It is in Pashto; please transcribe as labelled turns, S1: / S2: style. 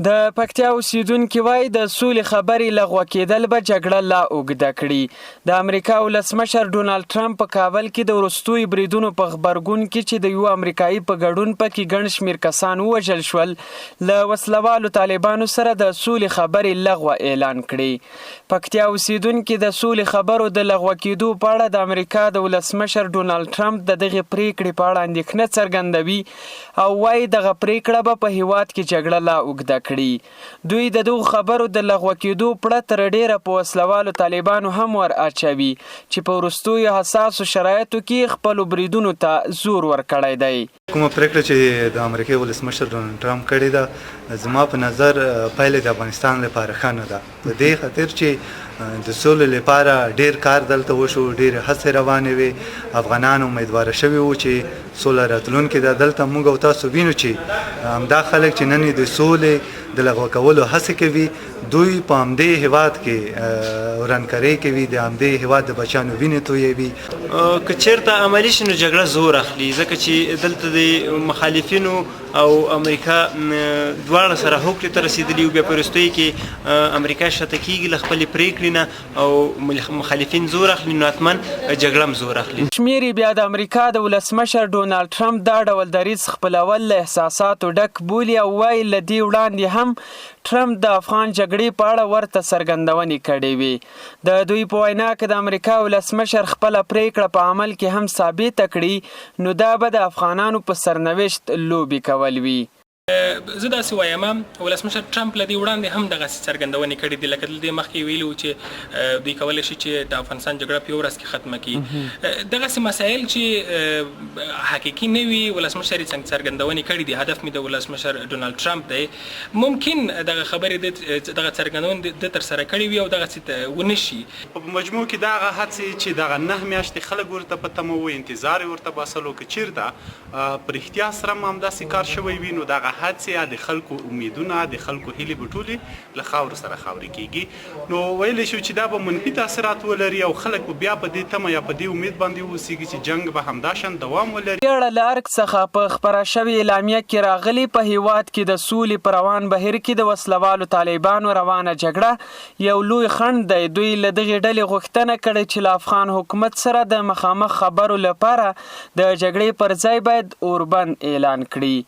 S1: د پکتیا اوسیدونکي وایي د سولې خبرې لغوه کېدل به جګړه لا اوږده کړي. د امریکا ولسمشر ډونالډ ټرمپ په کابل کې د وروستیو بریدونو په غبرګون کې چې د یو امریکایي په ګډون پکې ګڼ شمېر کسان ووژل شول له وسلوالو طالبانو سره د سولې خبرې لغوه اعلان کړي. پکتیا اوسیدونکي د سولې خبرو د لغوه کېدو په اړه د امریکا د ولسمشر ډونالډ ټرمپ د دغې پریکړې په اړه اندېښنه څرګندوي او وایي دغه پریکړه به په هیواد کې جګړه لا اوږده کړي. دوی د دغو خبرو د لغوه کېدو پړه تر ډیره په وسلوالو طالبانو هم ور اچوي چې په وروستیو حساسو شرایطو کې خپلو بریدونو ته زور ورکړی دی.
S2: کومه پریکړه چې د امریکا ولسمشر ډونالډ ټرمپ کړې ده زما په نظر پایله د افغانستان لپاره ښه نه ده، په دې خاطر چې د سولې لپاره ډیر کار دلته وشو، ډېرې هڅې روانې وې، افغانان امیدواره شوي وو چې سوله راتلونکې ده. دلته موږ او تاسو وینو چې همدا خلک چې نن د سولې د لغوه کولو هڅې کوي دوی په همدې هیواد کې ورانکاري کوي، د همدې هیواد د بچیانو وینې تویوي.
S3: که چېرته عملي شي نو جګړه زور اخلي، ځکه چې دلته د مخالفینو او امریکا دواړه سره هوکړې ته رسېدلي وو. بیا په وروستیو کې امریکا شاته کېږي له خپلې پرېکړې نه او مخالفین زور اخلي، نو حتما جګړه هم زور اخلي.
S1: شمېر بیا د امریکا د ولسمشر ډونالډ ټرمپ دا ډول دریځ خپلول له احساساتو ډک بولي او وایي له دې وړاندې هم ټرمپ د افغان جګړې په اړه ورته څرګندونې کړې وې. د دوی په وینا که د امریکا ولسمشر خپله پریکړه په عمل کې هم ثابته کړي نو دا به د افغانانو په سرنوشت لوبې کول وي.
S4: زه داسې وایم ولسمشر ټرمپ له دې وړاندې هم دغسې څرګندونې کړې دي، لکه دلته مخکې ویلي وو چې دوی کولی شي چې د افغانستان جګړه په یوه ورځ کې ختمه کړي. دغسې مسایل چې حقیقي نه وي ولسمشر یې څرګندونې کړې دي، هدف مې د ولسمشر ډونالډ ټرمپ دی. ممکن دغه خبرې دغه څرګندونې د ترسره کړې وي او دغسې ونه شي.
S5: په مجموع کې دغه هڅې چې دغه 9 میاشتې خلک ورته په تمه وو، انتظار یې ورته باسلو، که چېرته په رښتیا سره هم همداسې کار شوی وي نو دغه هڅې د خلکو امیدونه د خلکو هیلې به ټولې له خاورو سره خاورې کېږي. نو ویلی شو چې دا به منفي تاثیرات ولري او خلک به بیا په دې تمه یا په دې امید باندې واوسېږي چې جنګ به همداشان دوام ولري.
S1: بیړه له ارګ څخه په خپره شوې اعلامیه کې راغلي په هیواد کې د سولې په روان بهیر کې د وسلوالو طالبانو روانه جګړه یو لوی خنډ دی. دوی له دغې ډلې غوښتنه کړې چې له افغان حکومت سره د مخامخ خبرو لپاره د جګړې پر ځای باید اوربند اعلان کړي.